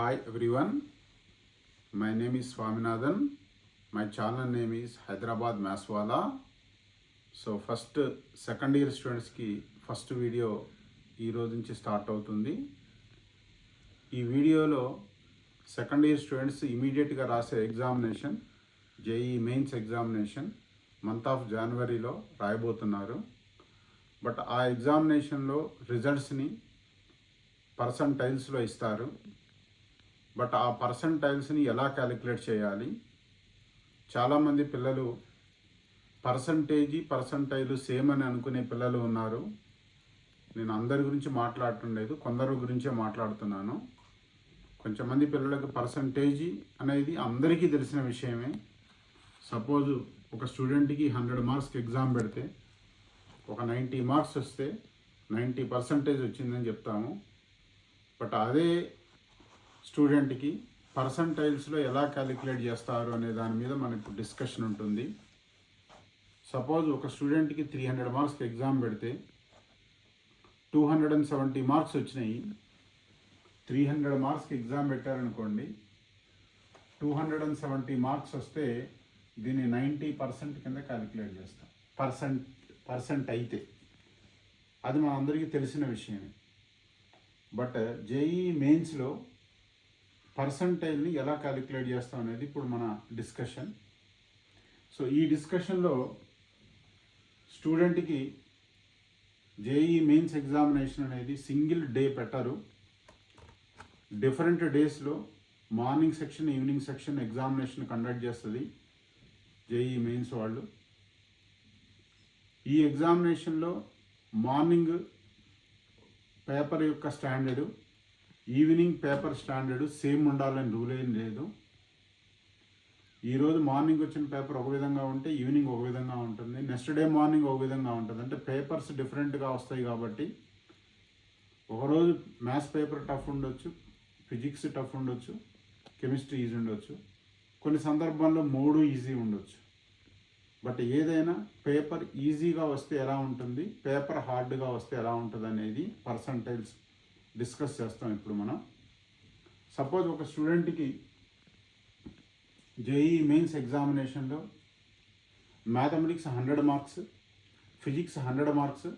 Hi everyone, my name is Swaminathan. My channel name is Hyderabad Maswala. So second year స్టూడెంట్స్కి first video ఈ రోజు నుంచి start అవుతుంది. ఈ వీడియోలో సెకండ్ ఇయర్ స్టూడెంట్స్ ఇమీడియట్గా రాసే examination JEE mains examination month of జనవరిలో రాయబోతున్నారు. బట్ ఆ ఎగ్జామినేషన్లో రిజల్ట్స్ని పర్సంటైల్స్లో ఇస్తారు. బట్ ఆ పర్సంటైల్స్ని ఎలా క్యాలిక్యులేట్ చేయాలి? చాలామంది పిల్లలు పర్సంటైలు సేమ్ అని అనుకునే పిల్లలు ఉన్నారు. నేను అందరి గురించి మాట్లాడటం కొందరు గురించే మాట్లాడుతున్నాను. కొంచెంమంది పిల్లలకు పర్సంటేజీ అనేది అందరికీ తెలిసిన విషయమే. సపోజు ఒక స్టూడెంట్కి 100 మార్క్స్కి ఎగ్జామ్ పెడితే ఒక 90 మార్క్స్ వస్తే 90% వచ్చిందని చెప్తాము. బట్ అదే స్టూడెంట్కి పర్సంటైల్స్లో ఎలా క్యాలిక్యులేట్ చేస్తారు అనే దాని మీద మనకు డిస్కషన్ ఉంటుంది. సపోజ్ ఒక స్టూడెంట్కి 300 మార్క్స్కి ఎగ్జామ్ పెడితే 270 మార్క్స్ వచ్చినాయి. 300 మార్క్స్కి ఎగ్జామ్ పెట్టారనుకోండి, 270 మార్క్స్ వస్తే దీన్ని 90% కింద క్యాలిక్యులేట్ చేస్తాం. పర్సెంట్ అయితే అది మన అందరికీ తెలిసిన విషయమే. బట్ జేఈ మెయిన్స్లో పర్సంటైల్ని ఎలా క్యాలిక్యులేట్ చేస్తాం అనేది ఇప్పుడు మన డిస్కషన్. సో ఈ డిస్కషన్లో స్టూడెంట్కి జేఈ మెయిన్స్ ఎగ్జామినేషన్ అనేది సింగిల్ డే పెట్టరు. డిఫరెంట్ డేస్లో morning section, evening section examination conduct చేస్తుంది జేఈ మెయిన్స్ వాళ్ళు. ఈ ఎగ్జామినేషన్లో మార్నింగ్ పేపర్ యొక్క standard, evening paper standard same ఉండాలని రూల్ ఏం లేదు. ఈరోజు మార్నింగ్ వచ్చిన పేపర్ ఒక విధంగా ఉంటే ఈవినింగ్ ఒక విధంగా ఉంటుంది, నెక్స్ట్ డే మార్నింగ్ ఒక విధంగా ఉంటుంది. అంటే పేపర్స్ డిఫరెంట్గా వస్తాయి కాబట్టి ఒకరోజు మ్యాథ్స్ పేపర్ టఫ్ ఉండొచ్చు, ఫిజిక్స్ టఫ్ ఉండొచ్చు, కెమిస్ట్రీ ఈజీ ఉండొచ్చు, కొన్ని సందర్భాల్లో 3 ఈజీ ఉండొచ్చు. బట్ ఏదైనా పేపర్ ఈజీగా వస్తే ఎలా ఉంటుంది, పేపర్ హార్డ్గా వస్తే ఎలా ఉంటుంది అనేది పర్సంటైల్స్ డిస్కస్ చేస్తాం ఇప్పుడు మనం. సపోజ్ ఒక స్టూడెంట్కి జేఈ మెయిన్స్ ఎగ్జామినేషన్లో mathematics 100 marks, physics 100 marks,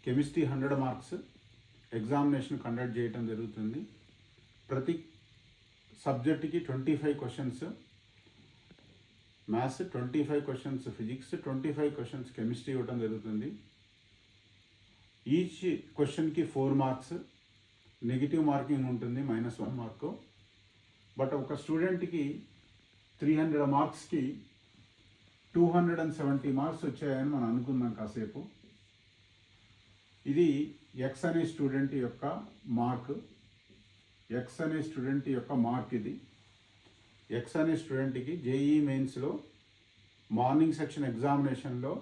chemistry 100 marks examination conduct చేయడం జరుగుతుంది. ప్రతి సబ్జెక్ట్కి 25 questions, maths 25 questions, physics 25 questions, chemistry ఇవ్వడం జరుగుతుంది. ఈచ్ క్వశ్చన్కి 4 మార్క్స్, నెగిటివ్ మార్కింగ్ ఉంటుంది, -1 మార్కు. బట్ ఒక స్టూడెంట్కి 300 మార్క్స్కి 270 మార్క్స్ వచ్చాయని మనం అనుకుందాం కాసేపు. ఇది ఎక్స్ అనే స్టూడెంట్ యొక్క మార్క్. ఇది ఎక్స్ అనే స్టూడెంట్కి జేఈ మెయిన్స్లో మార్నింగ్ సెక్షన్ ఎగ్జామినేషన్లో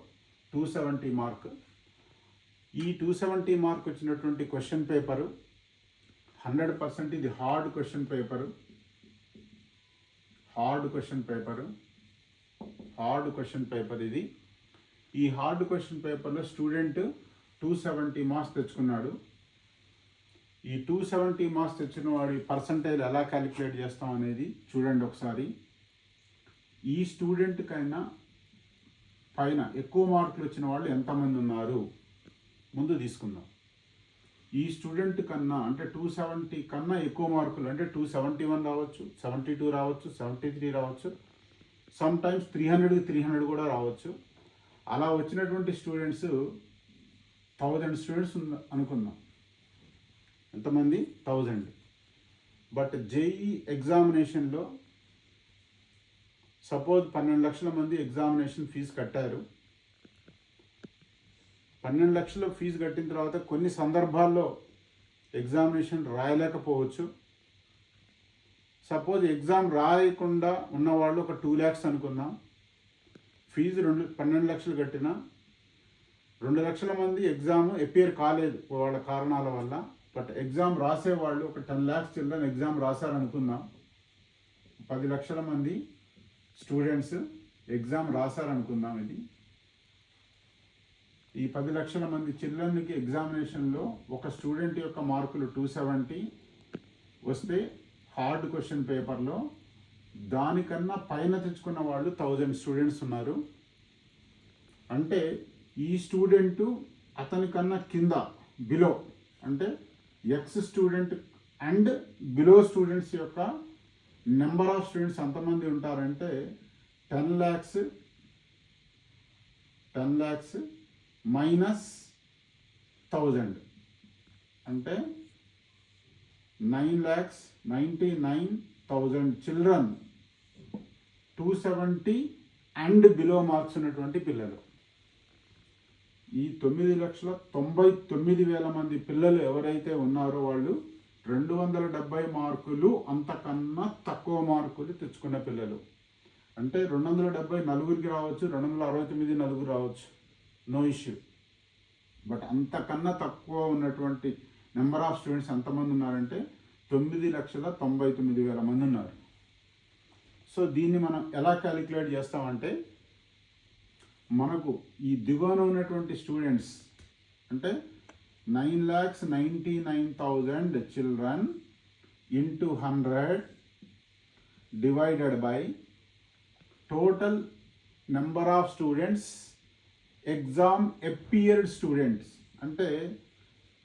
270 మార్క్. ఈ 270 మార్క్ వచ్చినటువంటి క్వశ్చన్ పేపరు 100% ఇది హార్డ్ క్వశ్చన్ పేపర్ ఇది. ఈ హార్డ్ క్వశ్చన్ పేపర్లో స్టూడెంట్ 270 మార్క్స్ తెచ్చుకున్నాడు. ఈ 270 మార్క్స్ తెచ్చిన వాడి పర్సంటైల్ ఎలా క్యాలిక్యులేట్ చేస్తాం అనేది చూడండి ఒకసారి. ఈ స్టూడెంట్ కైనా పైన ఎక్కువ మార్కులు వచ్చిన వాళ్ళు ఎంతమంది ఉన్నారు ముందు తీసుకుందాం. ఈ స్టూడెంట్ కన్నా అంటే 270 కన్నా ఎక్కువ మార్కులు అంటే 271 రావచ్చు, 72 రావచ్చు, 73 రావచ్చు, సమ్ టైమ్స్ 300 కూడా రావచ్చు. అలా వచ్చినటువంటి స్టూడెంట్స్ 1000 స్టూడెంట్స్ అనుకుందాం. ఎంతమంది? 1000. బట్ జేఈ ఎగ్జామినేషన్లో సపోజ్ 12 లక్షల మంది ఎగ్జామినేషన్ ఫీజు కట్టారు. 12 లక్షలు ఫీజు కట్టిన తర్వాత కొన్ని సందర్భాల్లో ఎగ్జామినేషన్ రాయలేకపోవచ్చు. సపోజ్ ఎగ్జామ్ రాయకుండా ఉన్నవాళ్ళు ఒక 2 lakhs అనుకుందాం. ఫీజు 12 లక్షలు కట్టినా 2 లక్షల మంది ఎగ్జామ్ అపియర్ కాలేదు వాళ్ళ కారణాల వల్ల. బట్ ఎగ్జామ్ రాసేవాళ్ళు ఒక 10 lakhs చిల్డ్రన్ ఎగ్జామ్ రాశారనుకుందాం. 10 లక్షల మంది స్టూడెంట్స్ ఎగ్జామ్ రాశారనుకుందాం. ఇది ఈ 10 లక్షల మంది చిల్డ్రన్కి ఎగ్జామినేషన్లో ఒక స్టూడెంట్ యొక్క మార్కులు 270 వస్తే హార్డ్ క్వశ్చన్ పేపర్లో దానికన్నా పైన తెచ్చుకున్న వాళ్ళు 1000 స్టూడెంట్స్ ఉన్నారు. అంటే ఈ స్టూడెంటు అతనికన్నా కింద బిలో అంటే X student and below students యొక్క నెంబర్ ఆఫ్ స్టూడెంట్స్ ఎంతమంది ఉంటారంటే 10 lakhs మైనస్ 1000 అంటే 9,99,000 చిల్డ్రన్ 270 అండ్ బిలో మార్క్స్ ఉన్నటువంటి పిల్లలు. ఈ 9,99,000 మంది పిల్లలు ఎవరైతే ఉన్నారో వాళ్ళు 270 మార్కులు అంతకన్నా తక్కువ మార్కులు తెచ్చుకున్న పిల్లలు. అంటే 270 నలుగురికి రావచ్చు, 269 నలుగురు రావచ్చు, నో ఇష్యూ. బట్ అంతకన్నా తక్కువ ఉన్నటువంటి నెంబర్ ఆఫ్ స్టూడెంట్స్ ఎంతమంది ఉన్నారంటే 9,99,000 మంది ఉన్నారు. సో దీన్ని మనం ఎలా క్యాలిక్యులేట్ చేస్తామంటే మనకు ఈ దిగువన ఉన్నటువంటి స్టూడెంట్స్ అంటే 9,99,000 children into 100 divided by total number of students exam appeared students అంటే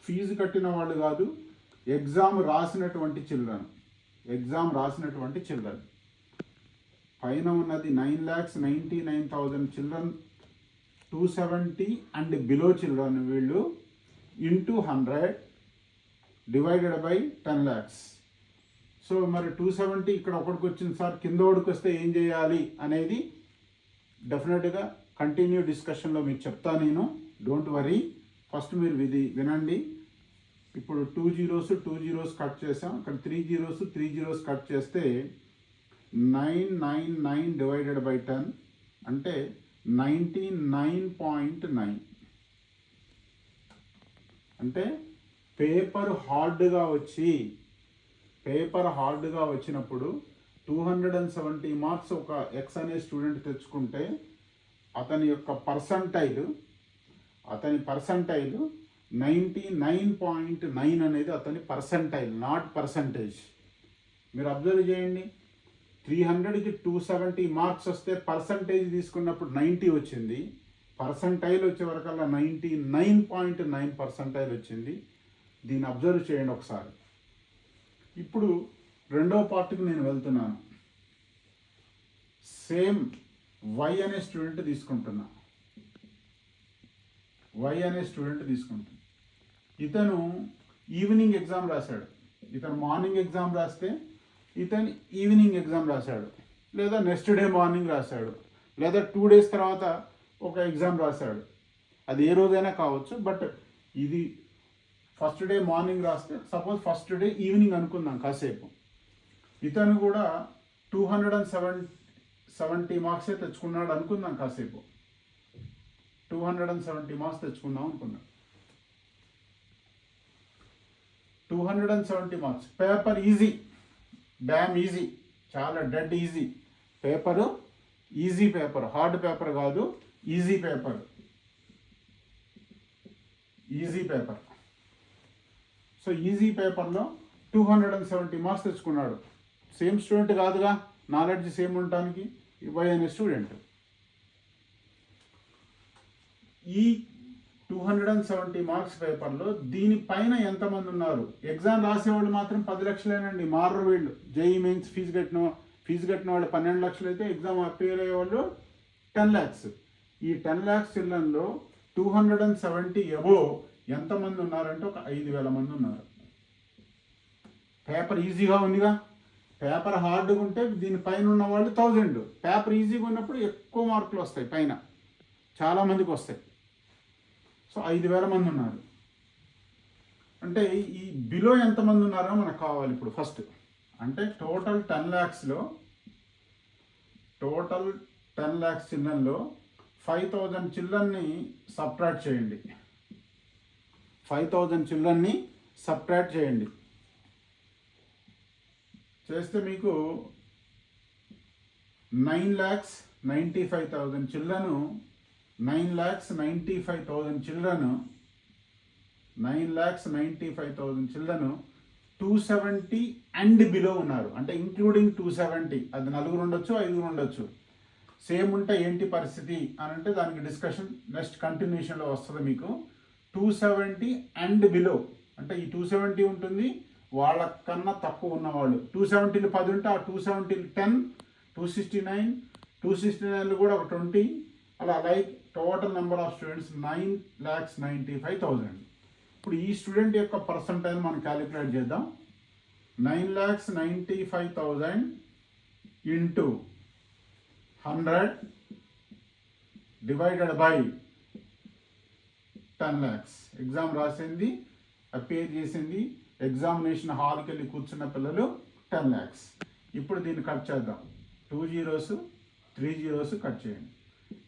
ఫీజు కట్టిన వాళ్ళు కాదు, ఎగ్జామ్ రాసినటువంటి చిల్డ్రన్ పైన ఉన్నది 9,99,000 చిల్డ్రన్ 270 అండ్ బిలో చిల్డ్రన్ వీళ్ళు into 100 divided by 10 lakhs. So మరి 270 ఇక్కడ ఒకటికి వచ్చింది సార్, కింద ఒకటికి వస్తే ఏం చేయాలి అనేది డెఫినెట్గా కంటిన్యూ డిస్కషన్లో మీకు చెప్తాను నేను, డోంట్ వరీ. ఫస్ట్ మీరు ఇది వినండి. ఇప్పుడు 2 zeros కట్ చేసాం, ఇక్కడ 3 zeros కట్ చేస్తే 999 డివైడెడ్ బై 10 అంటే 99.9. అంటే పేపర్ హార్డ్గా వచ్చినప్పుడు 270 మార్క్స్ ఒక ఎక్స్ అనే స్టూడెంట్ తెచ్చుకుంటే అతని యొక్క పర్సంటైల్ 99.9 అనేది అతని పర్సంటైల్, నాట్ పర్సంటేజ్. మీరు అబ్జర్వ్ చేయండి, 300కి 270 మార్క్స్ వస్తే పర్సంటేజ్ తీసుకున్నప్పుడు 90 వచ్చింది, పర్సంటైల్ వచ్చే వరకల్లా 99.9 పర్సంటైల్ వచ్చింది. దీన్ని అబ్జర్వ్ చేయండి ఒకసారి. ఇప్పుడు రెండో పార్ట్కి నేను వెళ్తున్నాను. సేమ్ వై అనే స్టూడెంట్ తీసుకుంటున్నా. ఇతను ఈవినింగ్ ఎగ్జామ్ రాశాడు. ఇతను మార్నింగ్ ఎగ్జామ్ రాస్తే ఇతను ఈవినింగ్ ఎగ్జామ్ రాశాడు, లేదా నెక్స్ట్ డే మార్నింగ్ రాశాడు, లేదా 2 days తర్వాత ఒక ఎగ్జామ్ రాశాడు. అది ఏ రోజైనా కావచ్చు. బట్ ఇది ఫస్ట్ డే మార్నింగ్ రాస్తే సపోజ్ ఫస్ట్ డే ఈవినింగ్ అనుకుందాం కాసేపు. ఇతను కూడా 270 మార్క్సే తెచ్చుకున్నాడు అనుకుందాం కాసేపు. 270 మార్క్స్ తెచ్చుకుందాం అనుకున్నాం. 270 marks. Paper easy, damn easy, చాలా dead easy paper. Easy paper, hard paper కాదు, ఈజీ పేపర్. సో ఈజీ పేపర్లో 270 మార్క్స్ తెచ్చుకున్నాడు. సేమ్ స్టూడెంట్ కాదుగా, నాలెడ్జ్ సేమ్ ఉండటానికి వై అనే స్టూడెంట్. ఈ 270 మార్క్స్ పేపర్లో దీనిపైన ఎంతమంది ఉన్నారు? ఎగ్జామ్ రాసేవాళ్ళు మాత్రం 10 లక్షలేనండి, మారరు వీళ్ళు. జేఈ మెయిన్స్ ఫీజు కట్టిన వాళ్ళు 12 లక్షలు అయితే ఎగ్జామ్ అపేర్ అయ్యేవాళ్ళు 10 lakhs. ఈ 10 lakhs చిల్డ్రన్లో 270 అబోవ్ ఎంతమంది ఉన్నారంటే ఒక 5,000 మంది ఉన్నారు. పేపర్ ఈజీగా ఉందిగా. పేపర్ హార్డ్గా ఉంటే దీనిపైన ఉన్న వాళ్ళు 1000. పేపర్ ఈజీగా ఉన్నప్పుడు ఎక్కువ మార్కులు వస్తాయి, పైన చాలామందికి వస్తాయి. సో 5,000 మంది ఉన్నారు. అంటే ఈ బిలో ఎంతమంది ఉన్నారో మనకు కావాలి ఇప్పుడు ఫస్ట్. అంటే టోటల్ 10 lakhs చిల్డ్రన్లో 5,000 చిల్డ్రన్ని సబ్ట్రాక్ట్ చేయండి. 5,000 చిల్డ్రన్ని సబ్ట్రాక్ట్ చేయండి. చేస్తే మీకు 9,95,000 చిల్డ్రన్ 9,95,000 చిల్డ్రన్ 270 అండ్ బిలో ఉన్నారు, అంటే ఇంక్లూడింగ్ 270, అది నలుగురు ఉండొచ్చు, ఐదుగురు ఉండొచ్చు. సేమ్ ఉంటే ఏంటి పరిస్థితి అని అంటే దానికి డిస్కషన్ నెక్స్ట్ కంటిన్యూషన్లో వస్తుంది మీకు. 270 అండ్ బిలో అంటే ఈ 270 ఉంటుంది, వాళ్ళకన్నా తక్కువ ఉన్నవాళ్ళు 270లు 10 ఉంటే ఆ 270లు 10, 269, 269లు కూడా ఒక 20, అలా like total number of students 9,95,000. ఇప్పుడు ఈ స్టూడెంట్ యొక్క పర్సంటైల్ మనం క్యాలిక్యులేట్ చేద్దాం. 9,95,000 into 100 divided by 10 lakhs. Exam రాసింది, అపేర్ చేసింది, ఎగ్జామినేషన్ హాల్కి వెళ్ళి కూర్చున్న పిల్లలు 10 lakhs. ఇప్పుడు దీన్ని కట్ చేద్దాం. 2 zeros 3 zeros కట్ చేయండి.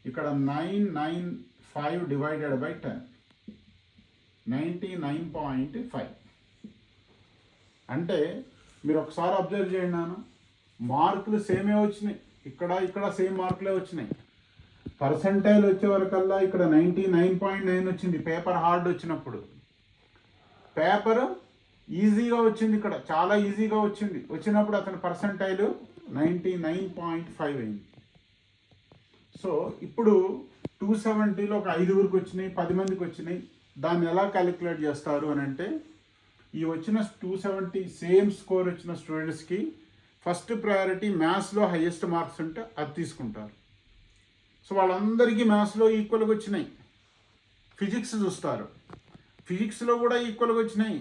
ఇక్కడ 995 డివైడెడ్ బై 10, 99.5. అంటే మీరు ఒకసారి అబ్జర్వ్ చేయండి నాన్న, మార్కులు సేమే వచ్చినాయి, ఇక్కడ సేమ్ మార్కులే వచ్చినాయి. పర్సంటైల్ వచ్చే వరకల్లా ఇక్కడ 99.9 వచ్చింది పేపర్ హార్డ్ వచ్చినప్పుడు. పేపర్ ఈజీగా వచ్చింది, ఇక్కడ చాలా ఈజీగా వచ్చినప్పుడు అతని పర్సంటైల్ 99.5 అయింది. సో ఇప్పుడు 270లో ఒక 5గురికి వచ్చినాయి, 10 మందికి వచ్చినాయి. దాన్ని ఎలా క్యాలిక్యులేట్ చేస్తారు అని అంటే, ఈ వచ్చిన 270 సేమ్ స్కోర్ వచ్చిన స్టూడెంట్స్కి ఫస్ట్ ప్రయారిటీ మ్యాథ్స్లో హైయెస్ట్ మార్క్స్ ఉంటే అది తీసుకుంటారు. సో వాళ్ళందరికీ మ్యాథ్స్లో ఈక్వల్గా వచ్చినాయి. ఫిజిక్స్ చూస్తారు, ఫిజిక్స్లో కూడా ఈక్వల్గా వచ్చినాయి.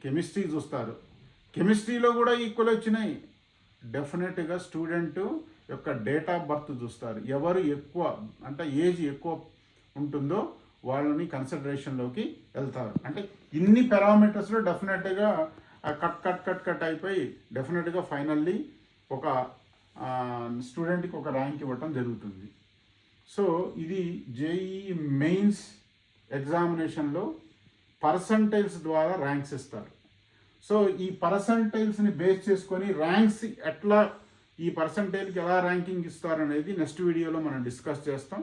కెమిస్ట్రీ చూస్తారు, కెమిస్ట్రీలో కూడా ఈక్వల్ వచ్చినాయి. డెఫినెట్గా స్టూడెంట్ యొక్క డేట్ ఆఫ్ బర్త్ చూస్తారు. ఎవరు ఎక్కువ అంటే ఏజ్ ఎక్కువ ఉంటుందో వాళ్ళని కన్సిడరేషన్లోకి వెళ్తారు. అంటే ఇన్ని పారామీటర్స్లో డెఫినెట్గా కట్ అయిపోయి డెఫినెట్గా ఫైనల్లీ ఒక స్టూడెంట్కి ఒక ర్యాంక్ ఇవ్వటం జరుగుతుంది. సో ఇది జేఈఈ మెయిన్స్ ఎగ్జామినేషన్లో పర్సంటైల్స్ ద్వారా ర్యాంక్స్ ఇస్తారు. సో ఈ పర్సంటైల్స్ని బేస్ చేసుకొని ర్యాంక్స్ ఎట్లా, ఈ పర్సంటైల్కి ఎలా ర్యాంకింగ్ ఇస్తారనేది నెక్స్ట్ వీడియోలో మనం డిస్కస్ చేస్తాం.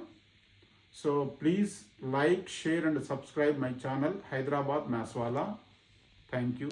So please like, share and subscribe my channel Hyderabad maths వాలా. Thank you.